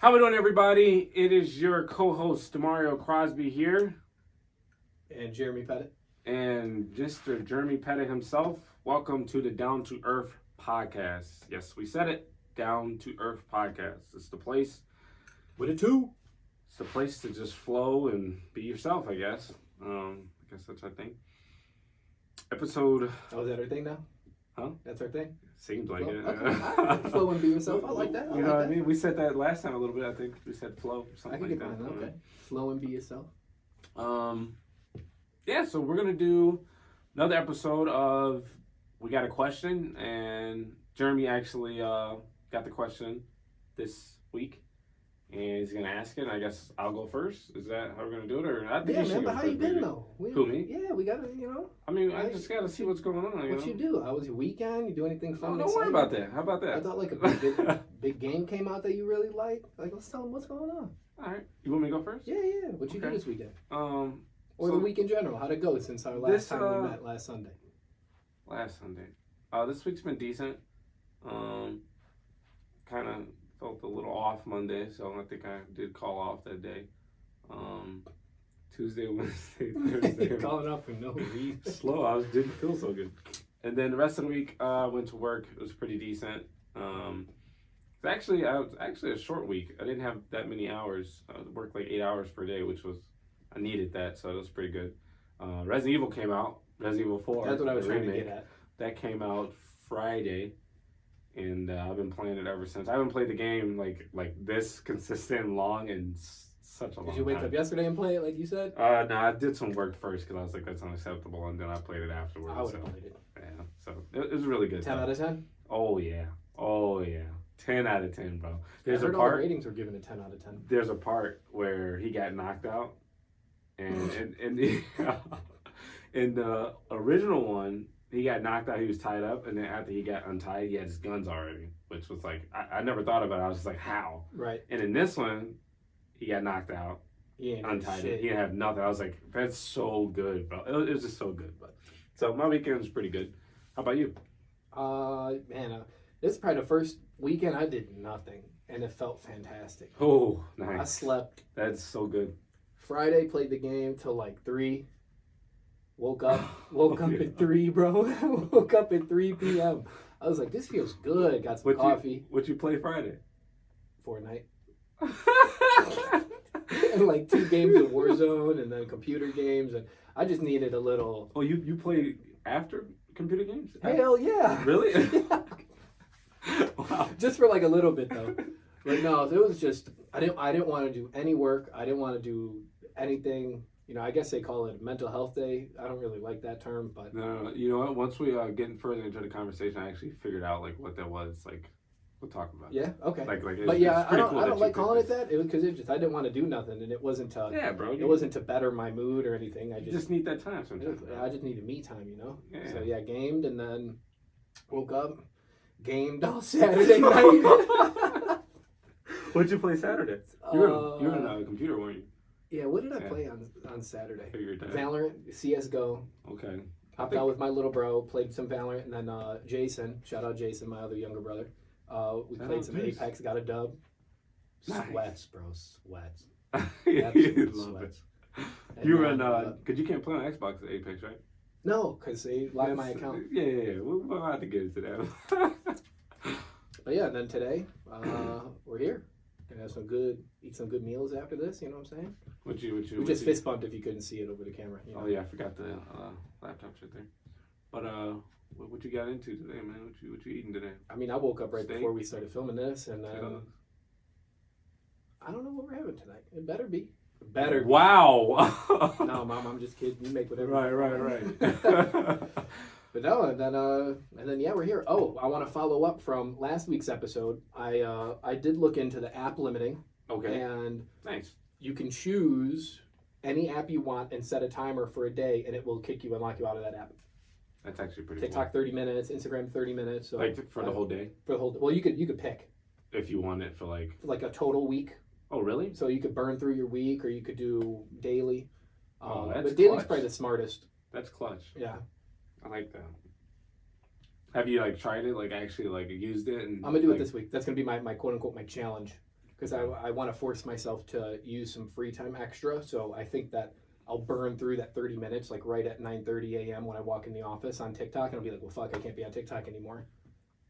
How we doing, everybody? It is your co-host, Demario Crosby here. And Jeremy Pettit. And Mr. Jeremy Pettit himself. Welcome to the Down to Earth podcast. Yes, we said it. Down to Earth podcast. It's the place. With a two. It's the place to just flow and be yourself, I guess. I guess that's our thing. Episode... Oh, is that our thing now? Huh? That's our thing? Seems like it. Okay. Flow and be yourself. I like that. You know what I mean? We said that last time a little bit. I think we said flow or something like that. I can get mine. Okay. Flow and be yourself. Yeah, so we're going to do another episode of We Got a Question. And Jeremy actually got the question this week. And he's going to ask it. I guess I'll go first. Is that how we're going to do it? Or I think yeah, man, but how you been, though? Who, me? Yeah, we got to, I mean, I just got to see what's going on. What you do? How was your weekend? You do anything fun? Don't worry about that. How about that? I thought like a big game came out that you really like. Like, let's tell them what's going on. All right. You want me to go first? Yeah. What you do this weekend? Or the week in general. How'd it go since our last time we met last Sunday? Last Sunday. This week's been decent. Kind of felt a little off Monday, so I think I did call off that day. Tuesday, Wednesday, Thursday. Calling off for no reason. Slow. I didn't feel so good. And then the rest of the week, I went to work. It was pretty decent. It's actually a short week. I didn't have that many hours. I worked like 8 hours per day, which was, I needed that, so it was pretty good. Resident Evil came out. Resident Evil 4. That's what I was trying to get at. That came out Friday. And I've been playing it ever since. I haven't played the game like this consistent and long in such a long time. Did you wake up yesterday and play it like you said? No, I did some work first because I was like, that's unacceptable, and then I played it afterwards. I would have played it. Yeah, so it was really good. 10 out of 10? Oh yeah. 10 out of 10, bro. There's a part. All the ratings were given a 10 out of 10. There's a part where he got knocked out, and in the original one, he got knocked out, he was tied up, and then after he got untied, he had his guns already, which was like, I never thought about it. I was just like, how? Right. And in this one, he got knocked out, untied. He didn't have nothing. I was like, that's so good, bro. It was just so good. But so my weekend was pretty good. How about you? This is probably the first weekend I did nothing, and it felt fantastic. Oh, nice. I slept. That's so good. Friday, played the game till like 3. Woke up at 3, bro. Woke up at 3 p.m. I was like, this feels good. Got some coffee. What'd you play Friday? Fortnite. And like 2 games of Warzone and then computer games. And I just needed a little... Oh, you play after computer games? Hell yeah. Really? Yeah. Wow. Just for like a little bit, though. But no, it was just... I didn't want to do any work. I didn't want to do anything... I guess they call it mental health day. I don't really like that term, but... No. You know what? Once we get further into the conversation, I actually figured out, like, what that was. Like, we'll talk about it. Yeah? Okay. But yeah, I don't like calling it that. Because I didn't want to do nothing, and it wasn't to... Yeah, bro. It wasn't to better my mood or anything. I just need that time sometimes. I just needed me time, Yeah. So, yeah, gamed, and then woke up, gamed all Saturday night. What'd you play Saturday? You were on a computer, weren't you? Yeah, what did I play on Saturday? Figured that. Valorant, CSGO. Okay. Hopped out with my little bro, played some Valorant, and then Jason, shout out Jason, my other younger brother. We played some Apex, got a dub. Nice. Sweats, bro, sweats. Absolute sweats. You were on, because you can't play on Xbox at Apex, right? No, because they locked my account. Yeah. We'll have to get into that. But yeah, and then today, we're here. Gonna have eat some good meals after this, you know what I'm saying? We just fist bumped if you couldn't see it over the camera. Oh yeah, I forgot the laptop's right there. But what you got into today, man? What you eating today? I mean, I woke up right before we started filming this, and I don't know what we're having tonight. It better be. Wow. No, Mom, I'm just kidding. You make whatever. Right. But no, and then yeah, we're here. Oh, I want to follow up from last week's episode. I did look into the app limiting. Okay. And nice. You can choose any app you want and set a timer for a day, and it will kick you and lock you out of that app. That's actually pretty TikTok, cool. 30 minutes, Instagram, 30 minutes. So like for the whole day? For the whole. Well, you could pick. If you want it for like a total week. Oh, really? So you could burn through your week, or you could do daily. That's but daily's clutch. probably the smartest. That's clutch. Yeah. I like that. Have you tried it? Actually used it? And I'm gonna do it this week. That's gonna be my quote unquote my challenge. because I want to force myself to use some free time extra. So I think that I'll burn through that 30 minutes, like right at 9:30 a.m. when I walk in the office on TikTok, and I'll be like, well, fuck, I can't be on TikTok anymore.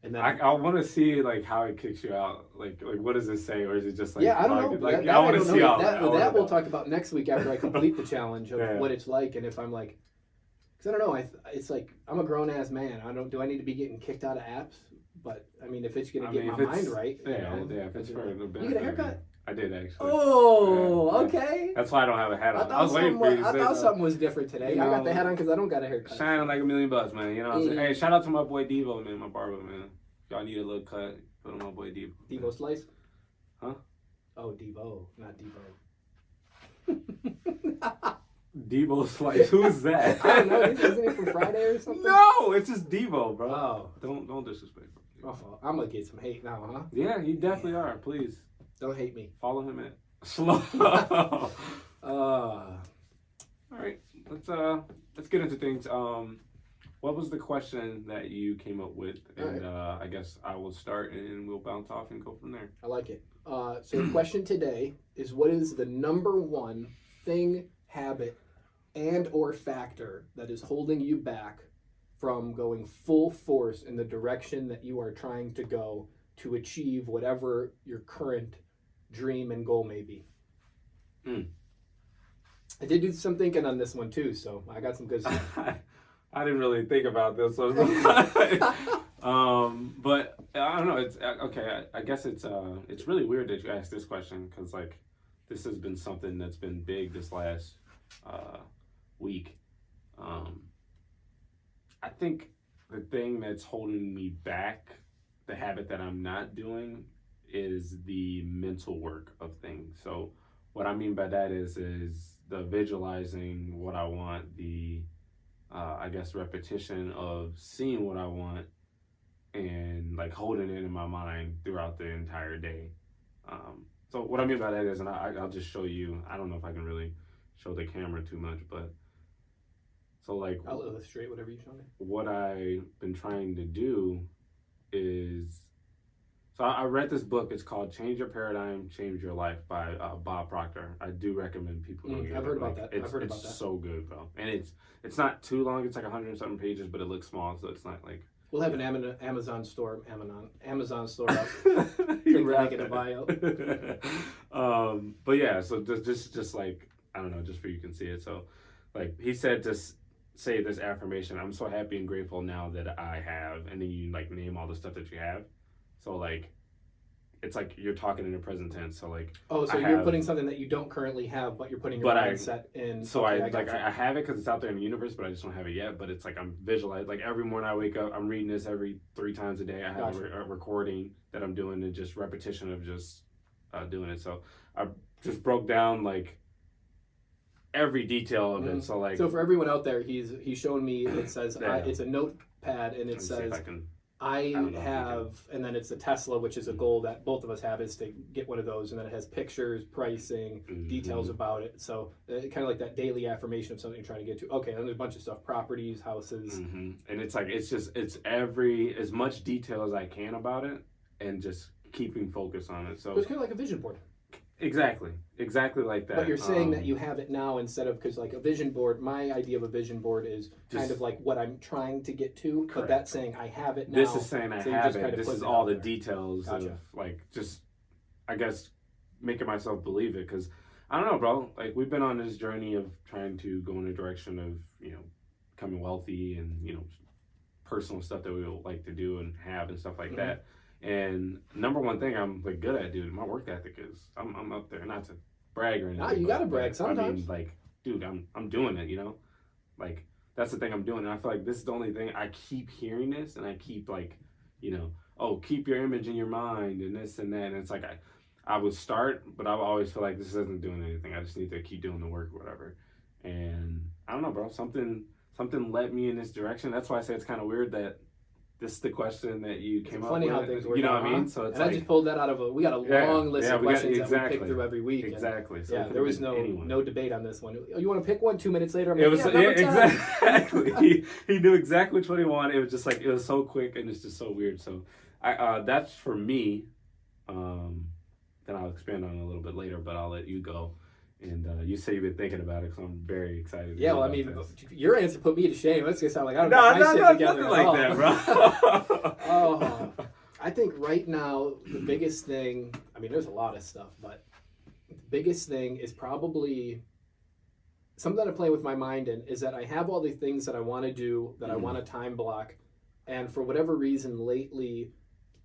And then I want to see like how it kicks you out. Like what does it say, or is it just like yeah, I don't know. Like that I want to don't see know. all That we'll talk about next week after I complete the challenge of Yeah. what it's like, and if I'm like, because I don't know, it's like I'm a grown ass man. Do I need to be getting kicked out of apps? But I mean, if it's gonna get my mind right, yeah, if it's for the benefit. You get a haircut? I did actually. Oh, Yeah. okay. That's why I don't have a hat on. I was something waiting for you to say thought that. something was different today. You I got know, the hat on because I don't got a haircut. Shining like $1 million, man. You know what I'm saying? Hey, shout out to my boy Devo, man, my barber, man. Y'all need a little cut. Put on my boy Devo. Devo Slice? Huh? Oh, Devo, not Devo. Devo Slice. Who's that? I don't know. Isn't he from Friday or something? No, it's just Devo, bro. Oh. Don't disrespect him. My fault. I'm going to get some hate now, huh? Yeah, you definitely are. Please. Don't hate me. Follow him at Slow. All right. Let's get into things. What was the question that you came up with? And right. I guess I will start and we'll bounce off and go from there. I like it. So the question today is, what is the number one thing, habit, and or factor that is holding you back from going full force in the direction that you are trying to go to achieve whatever your current dream and goal may be? I did do some thinking on this one too, so I got some good stuff. I didn't really think about this one. But I don't know. It's okay. I guess it's really weird that you asked this question, because like this has been something that's been big this last week. I think the thing that's holding me back, the habit that I'm not doing, is the mental work of things. So what I mean by that is the visualizing what I want, the I guess repetition of seeing what I want and like holding it in my mind throughout the entire day. So what I mean by that is, and I'll just show you, I don't know if I can really show the camera too much, but so like I'll illustrate whatever you show me. What I've been trying to do is, so I read this book. It's called Change Your Paradigm, Change Your Life by Bob Proctor. I do recommend people. I've heard about that. It's so good, bro. And it's not too long. It's like 100 and something pages, but it looks small, so it's not like. We'll have an Amazon store up. Click the link in the bio. But yeah, so just like, I don't know, just so you can see it. So like he said, just say this affirmation: I'm so happy and grateful now that I have, and then you like name all the stuff that you have. So like, it's like you're talking in the present tense. So like, you're putting something that you don't currently have, but you're putting your mindset in. So I have it because it's out there in the universe, but I just don't have it yet. But it's like I'm visualizing. Like every morning I wake up, I'm reading this every 3 times a day. I have a recording that I'm doing, and just repetition of just doing it. So I just broke down like every detail of it. So like, so for everyone out there, he's showing me. It says it's a notepad, and it says. I have, and then it's the Tesla, which is a goal that both of us have, is to get one of those, and then it has pictures, pricing, details about it. So kind of like that daily affirmation of something you're trying to get to. Okay, then there's a bunch of stuff, properties, houses. And it's like, it's as much detail as I can about it, and just keeping focus on it. So it's kind of like a vision board. Exactly like that. But you're saying that you have it now instead of, because like a vision board, my idea of a vision board is kind of like what I'm trying to get to. Correct. But that's saying I have it now. This is saying I have it. This is all the details of like, just, I guess, making myself believe it. Because I don't know, bro. Like, we've been on this journey of trying to go in a direction of, becoming wealthy and, personal stuff that we would like to do and have and stuff like that. And number one thing I'm like good at, dude, my work ethic is I'm up there. Not to brag or anything. Nah, you gotta brag sometimes. I mean, like, dude, I'm doing it. Like that's the thing I'm doing. And I feel like this is the only thing I keep hearing this, and I keep like, keep your image in your mind and this and that. And it's like I would start, but I would always feel like this isn't doing anything. I just need to keep doing the work or whatever. And I don't know, bro. Something led me in this direction. That's why I say it's kind of weird that. This is the question that you came up with. Funny how things work. You know what I mean? So it's I just pulled that out of we got a long list of questions that we pick through every week. Exactly. So there was no debate on this one. You want to pick one? 2 minutes later, I'm exactly. He knew exactly which one he wanted. It was just like, it was so quick and it's just so weird. So that's for me. then I'll expand on it a little bit later, but I'll let you go. And you say you've been thinking about it, because I'm very excited. Yeah, well, I mean, your answer put me to shame. That's gonna sound like I don't no, have my shit together nothing like that, bro. Oh, I think right now the biggest thing. I mean, there's a lot of stuff, but the biggest thing is probably something that I play with my mind in is that I have all the things that I want to do, that I want to time block, and for whatever reason lately,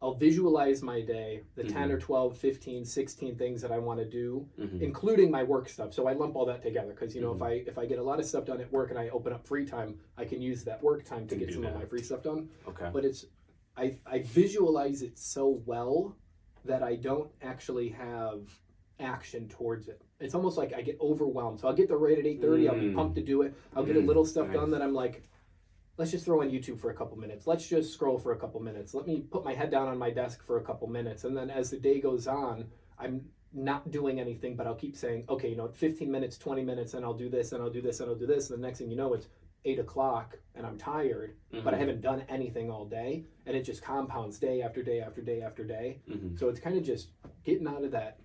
I'll visualize my day, the 10 or 12, 15, 16 things that I want to do, including my work stuff. So I lump all that together because, you know, if I get a lot of stuff done at work and I open up free time, I can use that work time to get some of my free stuff done. Okay. But I visualize it so well that I don't actually have action towards it. It's almost like I get overwhelmed. So I'll get the rate at 8:30. I'll be pumped to do it. I'll get a little stuff done that I'm like, let's just throw on YouTube for a couple minutes. Let's just scroll for a couple minutes. Let me put my head down on my desk for a couple minutes. And then as the day goes on, I'm not doing anything, but I'll keep saying, okay, you know, 15 minutes, 20 minutes, and I'll do this, and I'll do this, and I'll do this. And the next thing you know, it's 8 o'clock and I'm tired, but I haven't done anything all day. And it just compounds day after day after day after day. So it's kind of just getting out of that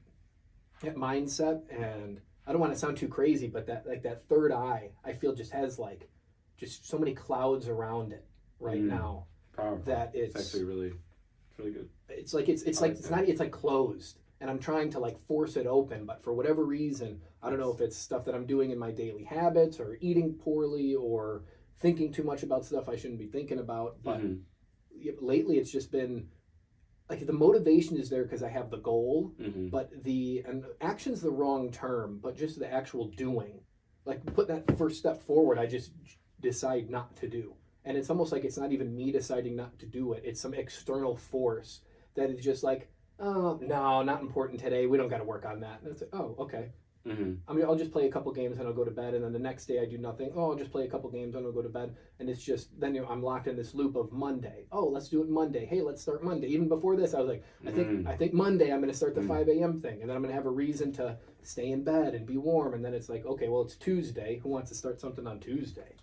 mindset. And I don't want to sound too crazy, but that third eye, I feel just has like, just so many clouds around it right now. Powerful. That it's actually really good. It's like closed, and I'm trying to like force it open, but for whatever reason, I don't know if it's stuff that I'm doing in my daily habits or eating poorly or thinking too much about stuff I shouldn't be thinking about. But lately, it's just been like the motivation is there because I have the goal, but and action's the wrong term, but just the actual doing, like put that first step forward. I just decide not to do, and it's almost like it's not even me deciding not to do it, it's some external force that is just like, oh no, not important today, we don't got to work on that. And it's like, oh, okay. I mean, I'll just play a couple games and I'll go to bed, and then the next day I do nothing. Oh, I'll just play a couple games and I'll go to bed, and it's just then, you know, I'm locked in this loop of Monday. Oh, let's do it Monday. Hey, let's start Monday. Even before this, I was like, I think Monday I'm going to start the 5 a.m. thing, and then I'm going to have a reason to stay in bed and be warm. And then it's like, okay, well, it's Tuesday. Who wants to start something on Tuesday?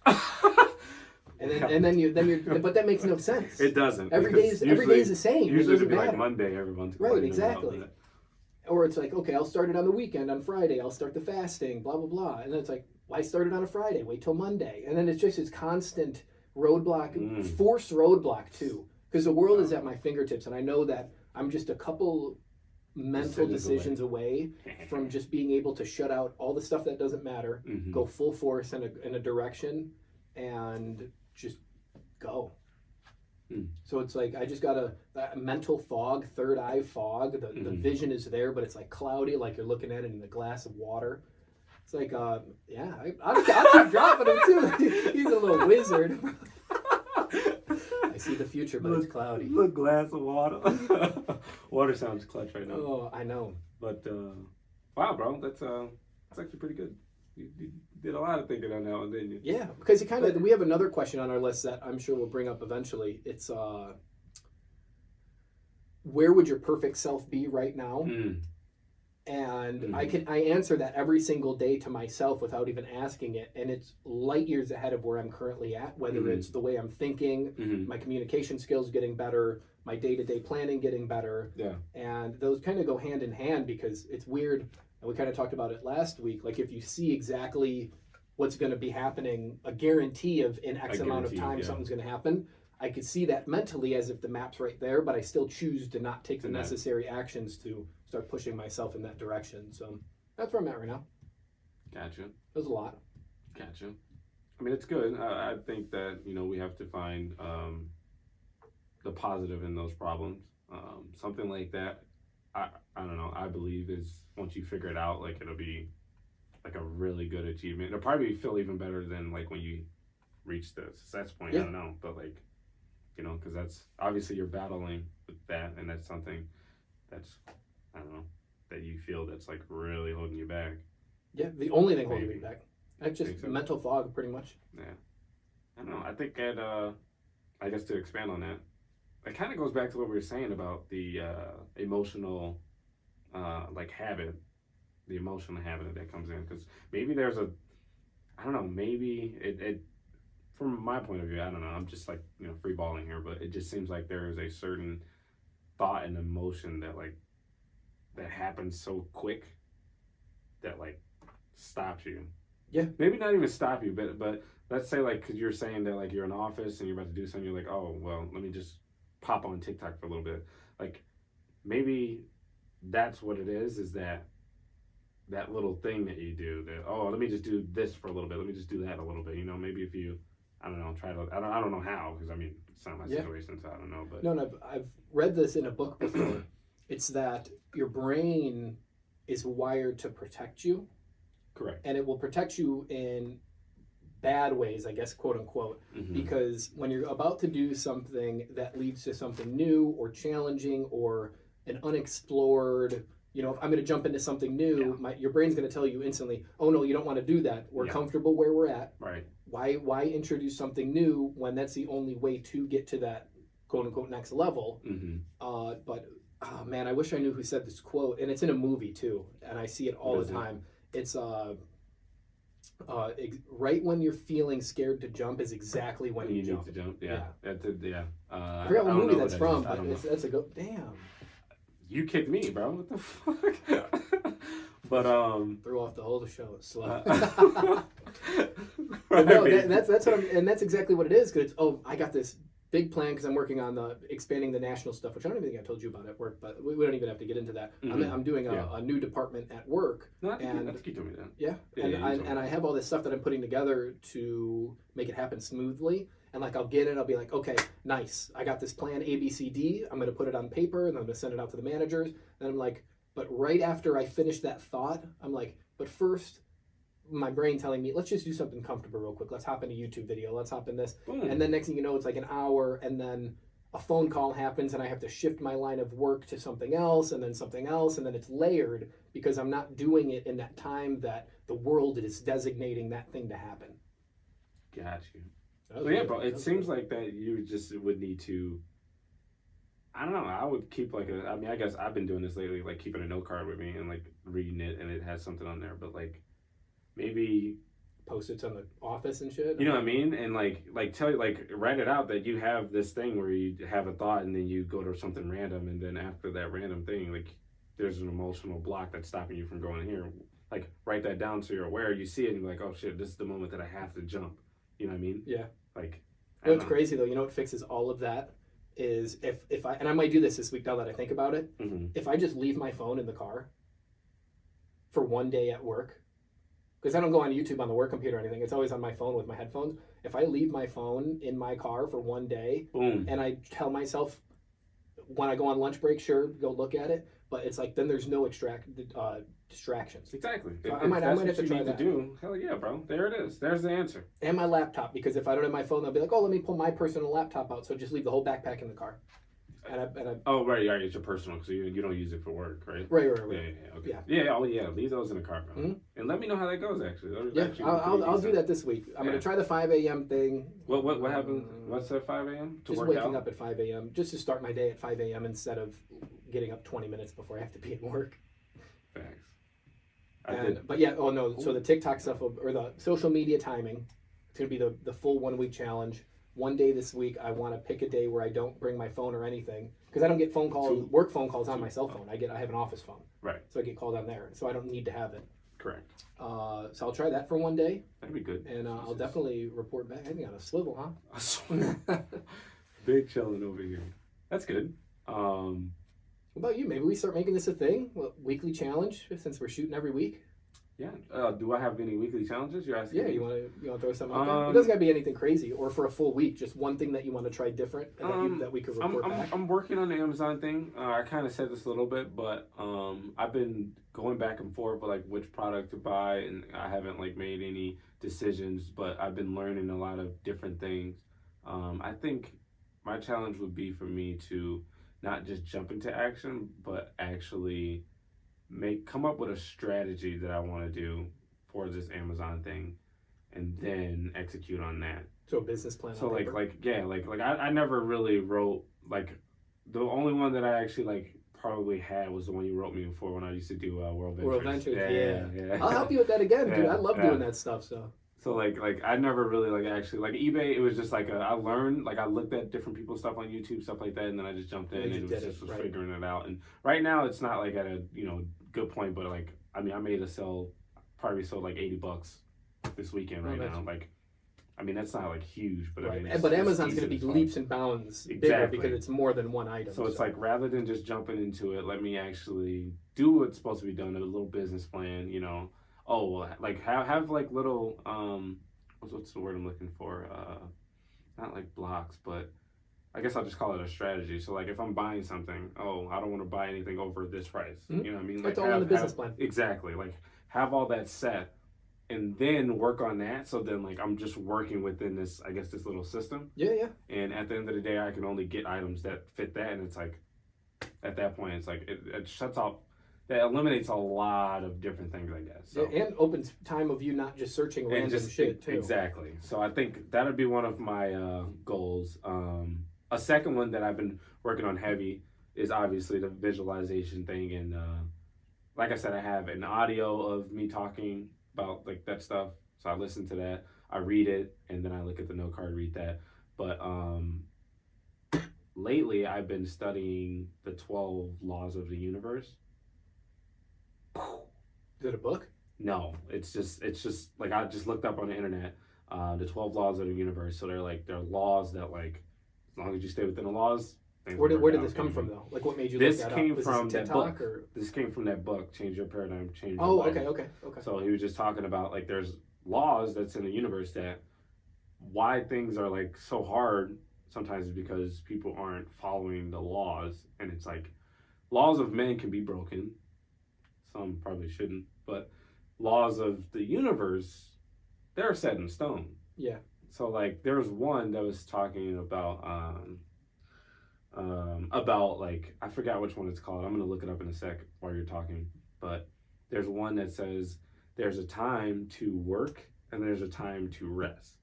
And then you're but that makes no sense. It doesn't. Every day is the same. Usually it'd be like Monday, everyone's right, exactly. Or it's like, okay, I'll start it on the weekend, on Friday, I'll start the fasting, blah, blah, blah. And then it's like, why start it on a Friday? Wait till Monday. And then it's just this constant roadblock, forced roadblock too. Because the world is at my fingertips, and I know that I'm just a couple mental decisions away from just being able to shut out all the stuff that doesn't matter, go full force in a direction, and just go. So it's like I just got a mental fog, third eye fog. The vision is there, but it's like cloudy, like you're looking at it in a glass of water. It's like, I'll keep dropping him too. He's a little wizard. I see the future, but it's cloudy. A glass of water. Water sounds clutch right now. Oh, I know. But wow, bro, that's actually pretty good. You did a lot of thinking on that one, didn't you? Yeah, because we have another question on our list that I'm sure we'll bring up eventually. It's where would your perfect self be right now? And I answer that every single day to myself without even asking it, and it's light years ahead of where I'm currently at. Whether it's the way I'm thinking, my communication skills getting better, my day-to-day planning getting better, and those kind of go hand in hand because it's weird. And we kind of talked about it last week. Like if you see exactly what's going to be happening, a guarantee of in X amount of time something's going to happen, I could see that mentally as if the map's right there, but I still choose to not take the necessary actions to start pushing myself in that direction. So that's where I'm at right now. Gotcha. There's a lot. Gotcha. I mean, it's good. I think that, you know, we have to find the positive in those problems. Something like that, I don't know, I believe is once you figure it out, like it'll be like a really good achievement. It'll probably feel even better than like when you reach the success point. I don't know, but like, you know, because that's obviously you're battling with that, and that's something that's, I don't know, that you feel that's like really holding you back. Yeah, the only thing holding me back. That's just mental fog, pretty much. Yeah. I don't know. I think that, I guess to expand on that, it kind of goes back to what we were saying about the emotional, like habit, the emotional habit that comes in. Because maybe there's I don't know, maybe it, from my point of view, I don't know, I'm just like, you know, free balling here, but it just seems like there is a certain thought and emotion that like that happens so quick that like stops you. Yeah. Maybe not even stop you, but let's say like, cause you're saying that like you're in the office and you're about to do something, you're like, oh well, let me just pop on TikTok for a little bit. Like maybe that's what it is that little thing that you do that, oh, let me just do this for a little bit, let me just do that a little bit, you know. Maybe if you, I don't know, try to, I don't know how, because I mean it's not my situation, so I don't know. But no, I've read this in a book before. It's that your brain is wired to protect you. Correct. And it will protect you in bad ways, I guess, quote unquote, because when you're about to do something that leads to something new or challenging or an unexplored, you know, if I'm going to jump into something new, your brain's going to tell you instantly, oh no, you don't want to do that. We're comfortable where we're at. Right. Why introduce something new when that's the only way to get to that quote unquote next level? But oh, man, I wish I knew who said this quote, and it's in a movie too, and I see it all the time. It's right when you're feeling scared to jump is exactly when you jump. Need to jump. Yeah. I forgot what movie that's from, but that's a go. Damn. You kicked me, bro. What the fuck? But threw off the whole show. Slow. Right, no, that's what and that's exactly what it is. Because I got this big plan because I'm working on expanding the national stuff, which I don't even think I told you about at work, but we don't even have to get into that. I'm doing a new department at work. No, I think you told me that. Yeah, and I have all this stuff that I'm putting together to make it happen smoothly. And like I'll get it, I'll be like, okay, nice. I got this plan A, B, C, D. I'm gonna put it on paper and I'm gonna send it out to the managers. And I'm like, but right after I finish that thought, I'm like, but first, my brain telling me, let's just do something comfortable real quick. Let's hop in a YouTube video. Let's hop in this. Boom. And then next thing you know, it's like an hour, and then a phone call happens, and I have to shift my line of work to something else, and then something else, and then it's layered because I'm not doing it in that time that the world is designating that thing to happen. Got you. So yeah, bro, it seems like that you just would need to, I don't know, I would keep like I guess I've been doing this lately, like keeping a note card with me and like reading it, and it has something on there, but like maybe Post-its on the office and shit. You know what I mean? And like tell you, like write it out that you have this thing where you have a thought and then you go to something random, and then after that random thing, like there's an emotional block that's stopping you from going here. Like write that down so you're aware. You see it and you're like, oh shit, this is the moment that I have to jump. You know what I mean? Yeah. Like, you know what's crazy though? You know what fixes all of that is if I, and I might do this week now that I think about it. If I just leave my phone in the car for one day at work, because I don't go on YouTube on the work computer or anything. It's always on my phone with my headphones. If I leave my phone in my car for one day, boom, and I tell myself when I go on lunch break, sure, go look at it. But it's like then there's no distractions. Exactly. So I might have to try that. Hell yeah, bro. There it is. There's the answer. And my laptop, because if I don't have my phone, I'll be like, oh, let me pull my personal laptop out. So just leave the whole backpack in the car. Oh, right. Yeah, it's your personal, because you don't use it for work, right? Right. Yeah. Okay. Yeah. Leave those in the car, bro. And let me know how that goes. Actually. I'll do that this week. I'm gonna try the 5 a.m. thing. What happened? What's at 5 a.m. Just waking up at 5 a.m. just to start my day at 5 a.m. instead of getting up 20 minutes before I have to be at work. Thanks. But yeah. Oh no. So the TikTok stuff or the social media timing, it's gonna be the full 1 week challenge. One day this week, I want to pick a day where I don't bring my phone or anything, because I don't get work phone calls on my cell phone. I have an office phone, right? So I get called on there, so I don't need to have it. Correct. So I'll try that for one day. That'd be good. And I'll definitely report back. I think on a swivel, huh? Big chilling over here. That's good. What about you? Maybe we start making this a thing, weekly challenge, since we're shooting every week. Yeah. Do I have any weekly challenges? You're asking? Yeah. You want to throw something out there? It doesn't got to be anything crazy, or for a full week, just one thing that you want to try different that we could report back. I'm working on the Amazon thing. I kind of said this a little bit, but I've been going back and forth with like which product to buy, and I haven't like made any decisions. But I've been learning a lot of different things. I think my challenge would be for me to not just jump into action, but actually come up with a strategy that I want to do for this Amazon thing, and then execute on that. So a business plan. So I never really wrote, like, the only one that I actually like probably had was the one you wrote me before when I used to do World Ventures. Yeah. I'll help you with that again, dude. I love doing that stuff. So like I never really like actually like eBay. It was just like I learned, like I looked at different people's stuff on YouTube, stuff like that, and then I just jumped in and was right. figuring it out. And right now it's not like at a good point, but like I mean I made a sell, probably sold like $80 this weekend right now. Like I mean that's not like huge, but right. I mean, but Amazon's going to be leaps and bounds bigger because it's more than one item. So it's like rather than just jumping into it, let me actually do what's supposed to be done. A little business plan, Oh, like have like little what's the word I'm looking for? Not like blocks, but I guess I'll just call it a strategy. So like if I'm buying something, I don't want to buy anything over this price. Mm-hmm. You know what I mean? It's all in the business plan. Exactly. Like have all that set and then work on that. So then like I'm just working within this, I guess, this little system. Yeah. And at the end of the day, I can only get items that fit that, and it's like at that point, it's like it shuts off. That eliminates a lot of different things, I guess. So. Yeah, and opens time of you not just searching random shit, too. Exactly. So I think that would be one of my goals. A second one that I've been working on heavy is obviously the visualization thing. And like I said, I have an audio of me talking about like that stuff. So I listen to that. I read it, and then I look at the note card, read that. But lately, I've been studying the 12 laws of the universe. Is it a book? No, it's just like I just looked up on the internet, the 12 laws of the universe. So they're laws that like as long as you stay within the laws. Where did this come from though? Like what made you look that up? This came from that book. Or? This came from that book, Change Your Paradigm, Change Your Oh, Life. okay. So he was just talking about like there's laws that's in the universe that why things are like so hard sometimes is because people aren't following the laws, and it's like laws of men can be broken. Some probably shouldn't, but laws of the universe, they're set in stone. Yeah. So like there was one that was talking about like I forgot which one it's called. I'm gonna look it up in a sec while you're talking. But there's one that says there's a time to work and there's a time to rest.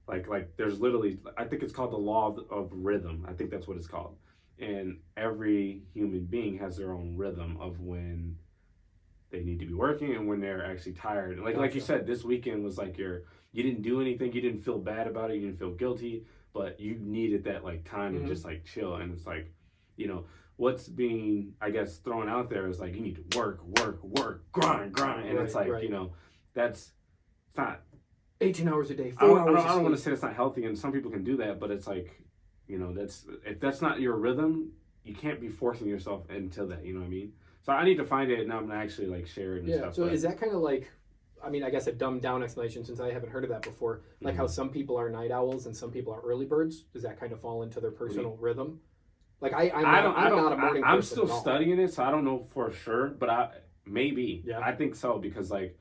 Like there's literally, I think it's called the law of rhythm. I think that's what it's called. And every human being has their own rhythm of when they need to be working and when they're actually tired. And like you said, this weekend was like you didn't do anything, you didn't feel bad about it, you didn't feel guilty, but you needed that like time to just like chill. And it's like, what's being, I guess, thrown out there is like you need to work, grind. And it's like, it's not 18 hours a day, 4 hours. I don't want to say it's not healthy, and some people can do that, but it's like, if that's not your rhythm, you can't be forcing yourself into that. You know what I mean? So I need to find it, and I'm gonna actually like share it and stuff. So is that kind of like, I mean, I guess a dumbed down explanation since I haven't heard of that before. Like how some people are night owls and some people are early birds. Does that kind of fall into their personal rhythm? Like I'm not a morning person. I'm still studying it, so I don't know for sure, but maybe. Yeah. I think so because like.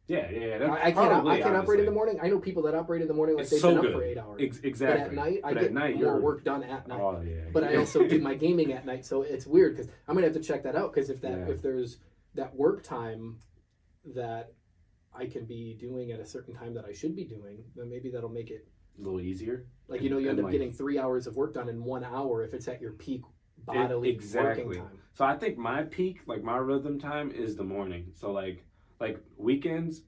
Yeah. I can't operate in the morning. I know people that operate in the morning like they've been up for 8 hours. Exactly. But at night, I get more work done at night. Oh, yeah. But I also do my gaming at night, so it's weird because I'm gonna have to check that out because if there's that work time that I can be doing at a certain time that I should be doing, then maybe that'll make it a little easier. Like you end up getting 3 hours of work done in 1 hour if it's at your peak bodily working time. So I think my peak, like my rhythm time, is the morning. So like weekends,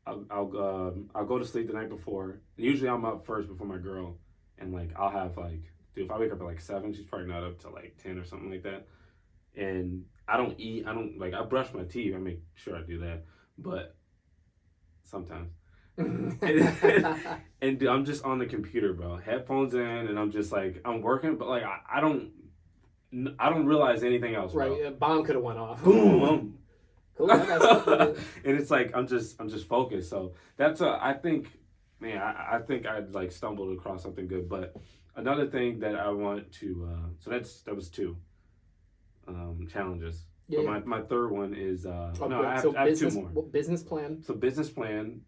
I'll go to sleep the night before. Usually I'm up first before my girl, and like I'll have like, dude, if I wake up at like 7, she's probably not up till like 10 or something like that. And I don't eat. I brush my teeth. I make sure I do that, but sometimes. And dude, I'm just on the computer, bro. Headphones in, and I'm just like I'm working, but like I don't realize anything else. Right, bro. A bomb could have went off. Boom. Cool. And it's like I'm just focused. So that's I think I'd like stumbled across something good. But another thing that I want to that was 2 challenges. Yeah, but my third one is I have 2 more. Business plan. So business plan,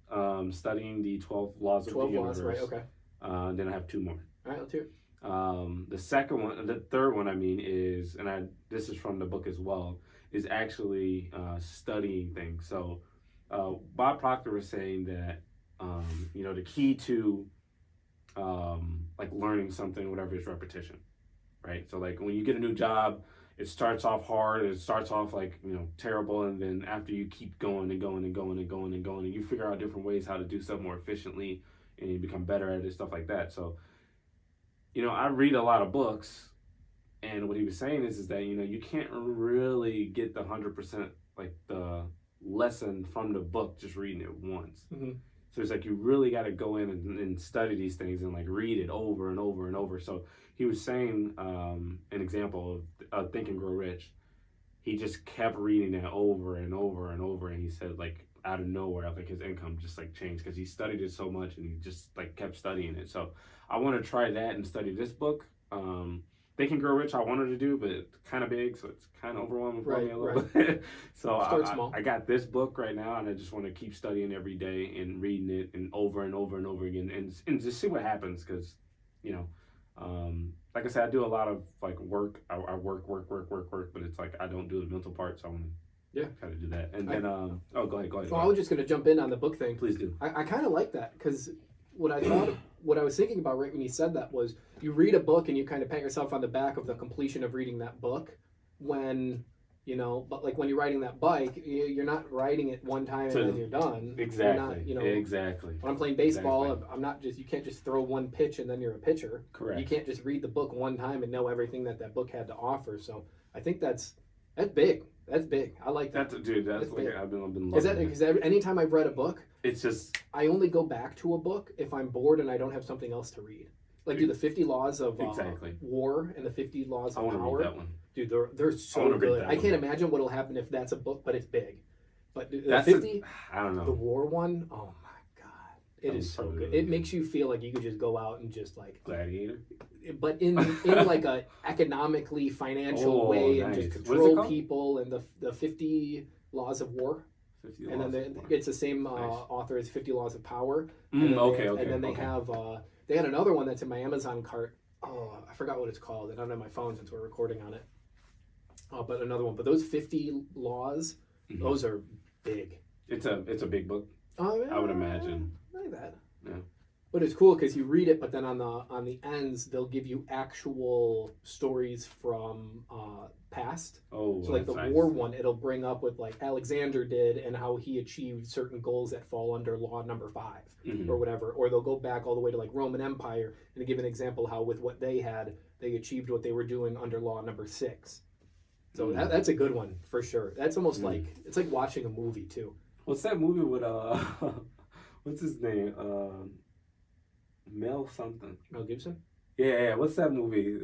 studying the 12 laws of the universe. 12 laws, right? Okay. Then I have 2 more. All right, let's hear it. The third one, is, and this is from the book as well, is actually studying things. So Bob Proctor was saying that the key to like learning something, whatever, is repetition, right? So like when you get a new job, it starts off hard, it starts off like, terrible, and then after you keep going and going and going and going and going, and you figure out different ways how to do stuff more efficiently, and you become better at it, stuff like that. So, I read a lot of books, and what he was saying is that, you can't really get the 100% like the lesson from the book just reading it once. Mm-hmm. So it's like you really got to go in and study these things and like read it over and over and over. So he was saying an example of Think and Grow Rich. He just kept reading it over and over and over, and he said like out of nowhere, like his income just like changed because he studied it so much and he just like kept studying it. So I want to try that and study this book. Think and Grow Rich I wanted to do, but it's kind of big, so it's kind of overwhelming for me a little bit. So I got this book right now, and I just want to keep studying every day and reading it and over and over and over again, and just see what happens. Because, like I said, I do a lot of like work. I work, but it's like I don't do the mental part, so I want to kind of do that. And then, go ahead. Well, I was just going to jump in on the book thing. Please do. I kind of like that because what I was thinking about right when you said that was you read a book and you kind of pat yourself on the back of the completion of reading that book when, but like when you're riding that bike, you're not riding it one time and then you're done. Exactly. You're not, exactly. When I'm playing baseball, I'm not you can't just throw one pitch and then you're a pitcher. Correct. You can't just read the book one time and know everything that book had to offer. So I think that's big. That's big. I like that. That's like I've been loving because anytime I've read a book, it's just I only go back to a book if I'm bored and I don't have something else to read. Like do the 50 Laws of War and the 50 Laws of Power. Read that one. Dude, they're so good. I can't imagine what'll happen if that's a book, but it's big. But the 50, I don't know. The War one, oh my god, it is so good. It makes you feel like you could just go out and just like Gladiator. But in like a economically financial way and just control people and the 50 Laws of War. And then it's the same author as 50 Laws of Power. And then they have they had another one that's in my Amazon cart. Oh, I forgot what it's called. I don't have my phone since we're recording on it. But another one. But those 50 laws, those are big. It's a big book. Oh, yeah, I would imagine. Not bad. Yeah. But it's cool because you read it, but then on the ends they'll give you actual stories from past. Oh, so like the war one, it'll bring up what like Alexander did and how he achieved certain goals that fall under law number 5 or whatever. Or they'll go back all the way to like Roman Empire and give an example how with what they had, they achieved what they were doing under law number 6. So that's a good one for sure. That's almost like it's like watching a movie too. What's that movie with what's his name? Mel something. Mel Gibson? Yeah. What's that movie?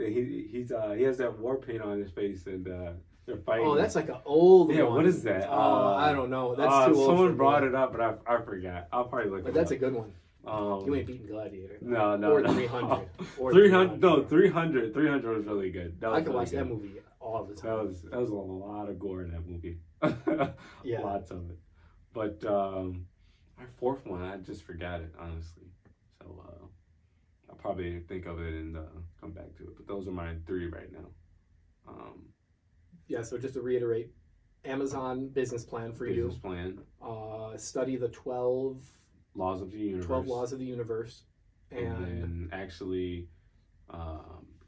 He has that war paint on his face and they're fighting. Oh, that's like an old one. Yeah, what is that? I don't know. That's too old. Someone brought it up, but I forgot. I'll probably look. But that's a good one. You ain't beating Gladiator. No. Or 300. Or 300. No, 300. 300 was really good. I could watch that movie all the time. That was a lot of gore in that movie. Yeah, lots of it. But my fourth one, I just forgot it honestly. So I'll probably think of it and come back to it. But those are my 3 right now. Yeah. So just to reiterate, Amazon business plan for you. Business plan. Study the 12 laws of the universe. 12 laws of the universe, and then actually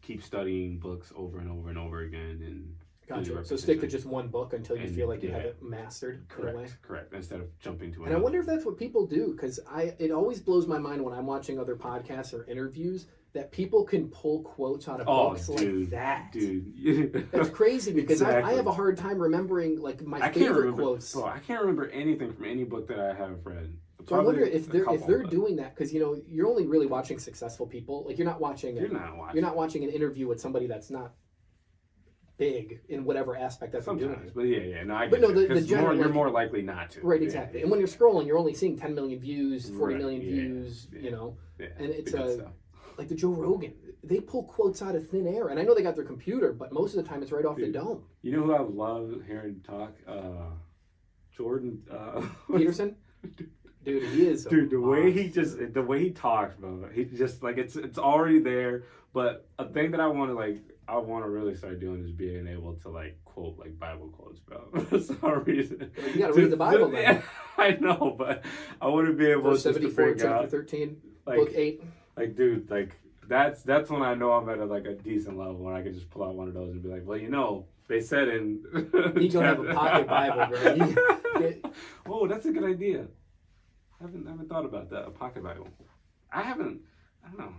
keep studying books over and over and over again. And gotcha. So stick to just one book until you feel like you have it mastered. Correct. Instead of jumping to. And I wonder if that's what people do, because it always blows my mind when I'm watching other podcasts or interviews that people can pull quotes out of books like that. Dude, that's crazy because I have a hard time remembering like my favorite quotes. Bro, I can't remember anything from any book that I have read. So I wonder if they're doing that because you're only really watching successful people. Like you're not watching an interview with somebody that's not big in whatever aspect that's sometimes. But yeah. No, I get the general, you're more likely not to. Right, exactly. Yeah. And when you're scrolling, you're only seeing 10 million views, 40 million views. Yeah. And it's like the Joe Rogan. They pull quotes out of thin air, and I know they got their computer, but most of the time it's right off the dome. You know who I love hearing talk? Jordan Peterson. Dude, he is. Dude, the way he talks, bro, he just like it's already there. But a thing that I want to really start doing is being able to like quote like Bible quotes, bro. For some reason, you got to read the Bible, man. Yeah, I know, but I want to be able to 74, chapter 13, book 8. Like, dude, like that's when I know I'm at a decent level when I can just pull out one of those and be like, well, They said in. You gonna have a pocket Bible, bro. Oh, that's a good idea. I haven't thought about that. A pocket Bible. I don't know.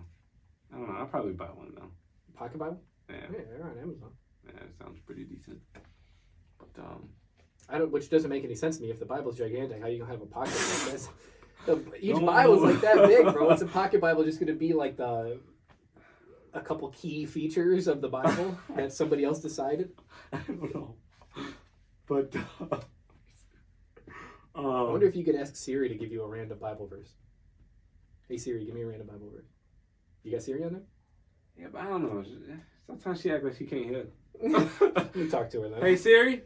I'll probably buy one though. Pocket Bible? Yeah. Yeah, they're on Amazon. Yeah, it sounds pretty decent. But which doesn't make any sense to me. If the Bible's gigantic, how you gonna have a pocket like this? Each No. Bible's like that big, bro. What's a pocket Bible just gonna be like a couple key features of the Bible that somebody else decided? I don't know. But I wonder if you could ask Siri to give you a random Bible verse. Hey Siri, give me a random Bible verse. You got Siri on there? yeah, but I don't know. Sometimes she acts like she can't hear. You talk to her then. Hey Siri.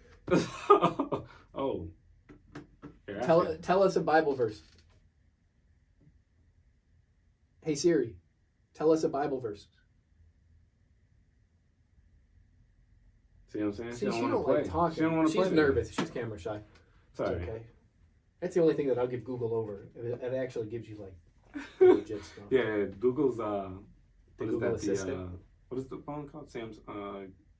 Oh. Here, Tell us a Bible verse. Hey Siri, tell us a Bible verse. See what I'm saying? See, she wanna don't like talking. She don't want to play. She's nervous. She's camera shy. Sorry. It's okay. That's the only thing that I'll give Google over. It actually gives you like legit stuff. Yeah, Google's The Google Assistant. What is the phone called? Sam's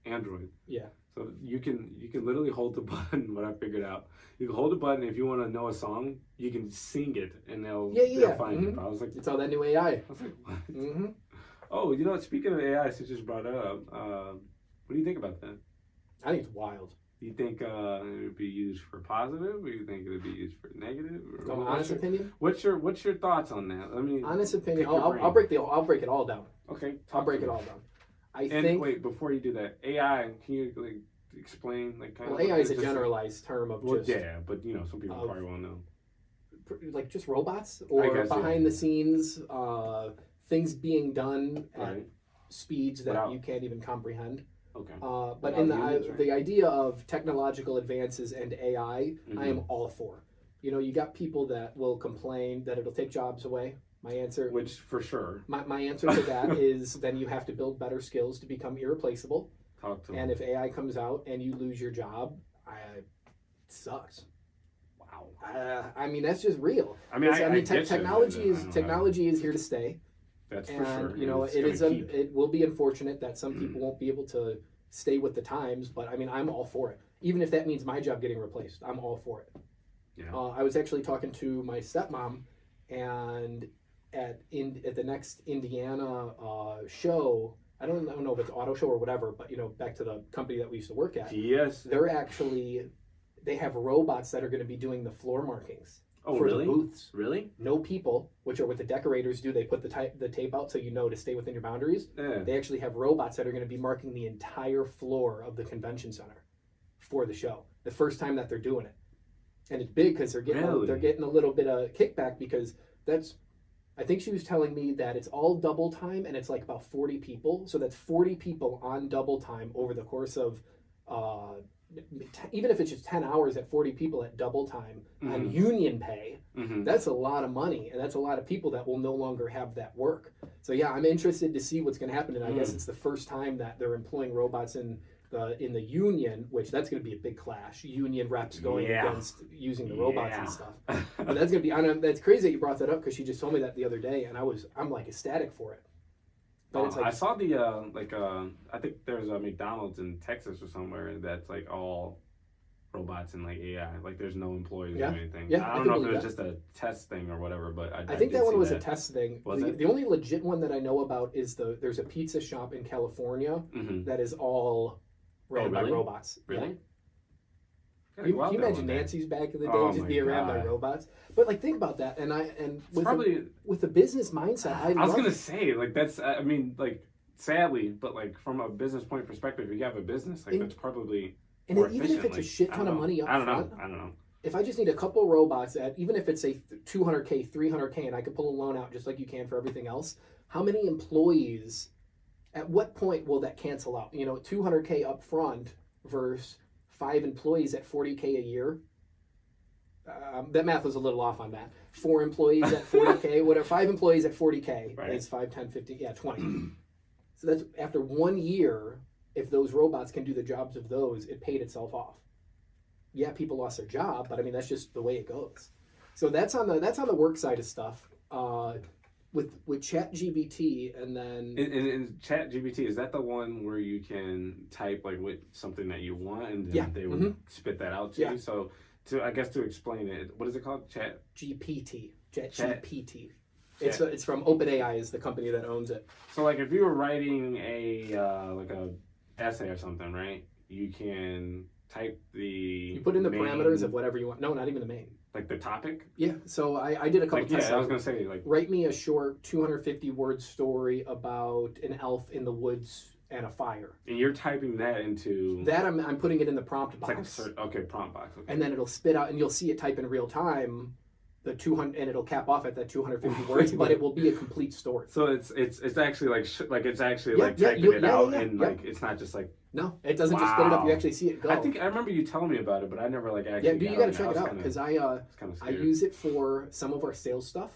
Android. Yeah. So you can literally hold the button. What I figured out, you can hold the button if you want to know a song, you can sing it and they'll find it. I was like, It's all that new AI. I was like, what? Mm-hmm. Oh, you know what? Speaking of AI, since you just brought it up, what do you think about that? I think it's wild. Do you think it would be used for positive, or do you think it would be used for negative? Or Honest opinion. What's your thoughts on that? I mean, Honest opinion. pick your I'll brain. break it all down. Okay, I'll break to it me. all down. I And think. wait, before you do that, AI, can you like explain like kind Well, of? AI is a just- generalized term of Well, just yeah, but you know, some people probably won't know. like just robots I or guess, behind yeah. the scenes things being done at Right. speeds that Without- you can't even comprehend. Okay. But Without in humans, right? the idea of technological advances and AI, Mm-hmm. I am all for. You know, you got people that will complain that it'll take jobs away. My answer, Which for sure. my answer to that is then you have to build better skills to become irreplaceable. Talk to And them. if AI comes out and you lose your job, it sucks. Wow. I mean, that's just real. I mean, I get you, technology but I don't know technology is here to stay. That's And for sure. you know, It's it gonna is keep- it will be unfortunate that some people won't be able to stay with the times, but I mean, I'm all for it. Even if that means my job getting replaced, I'm all for it. Yeah. I was actually talking to my stepmom, and at the next Indiana show, I don't know if it's auto show or whatever, but you know, back to the company that we used to work at, Yes. they have robots that are going to be doing the floor markings Oh, for really? the booths. Really? No people, which are what the decorators do. They put the tape out so you know to stay within your boundaries. Yeah. They actually have robots that are going to be marking the entire floor of the convention center for the show. The first time that they're doing it, and it's big because they're getting Really? they're getting a little bit of kickback because that's. I think she was telling me that it's all double time and it's like about 40 people. So that's 40 people on double time over the course of. Even if it's just 10 hours at 40 people at double time on union pay, that's a lot of money, and that's a lot of people that will no longer have that work. So yeah, I'm interested to see what's going to happen, and I guess it's the first time that they're employing robots in the union, which that's going to be a big clash. Union reps going against using the robots and stuff. But that's going to be. That's crazy that you brought that up because she just told me that the other day, and I'm like ecstatic for it. But it's like, I saw the I think there's a McDonald's in Texas or somewhere that's like all robots and like AI. Like there's no employees or anything. Yeah, I don't know if it was just a test thing or whatever, but I think did that one see was a test thing. Was it? The only legit one that I know about is there's a pizza shop in California that is all ran by robots. Really? Yeah. Gotta You, go out can you there imagine one day. Nancy's back in the day Oh just my being around by God. robots? But like, think about that. And with Probably. with the business mindset, I I was love gonna it. say like that's. I mean like sadly, but like from a business point perspective, if you have a business like that's probably. And more even if it's a efficient, shit like, ton of money up I don't front, know. I don't know. if I just need a couple robots at, even if it's a 200K, 300K, and I could pull a loan out just like you can for everything else, how many employees, at what point will that cancel out? You know, 200K up front versus 5 employees at 40K a year. That math was a little off on that. 4 employees at 40K, whatever. 5 employees at 40K is 5, 10, 15, 20. So that's after 1 year. If those robots can do the jobs of those, it paid itself off. Yeah, people lost their job, but I mean that's just the way it goes. So that's on the work side of stuff. with ChatGPT, and then in ChatGPT, is that the one where you can type like what something that you want and then they will spit that out to you? So to explain it, what is it called? ChatGPT. It's from OpenAI, is the company that owns it. So like if you were writing a like a essay or something, right? You can type You put in the parameters of whatever you want. No, not even the main. Like the topic? Yeah. So I did a couple tests. Yeah, I was gonna say like write me a short 250-word story about an elf in the woods and a fire. And you're typing that into that. I'm putting it in the prompt box. It's like prompt box. Okay. And then it'll spit out, and you'll see it type in real time. The 200, and it'll cap off at that 250 words, but it will be a complete story. So it's actually like it's actually like typing it out, and like it's not just like no, it doesn't just spit it up. You actually see it go. I remember you telling me about it, but I never like actually. Yeah, you gotta check it out because I use it for some of our sales stuff.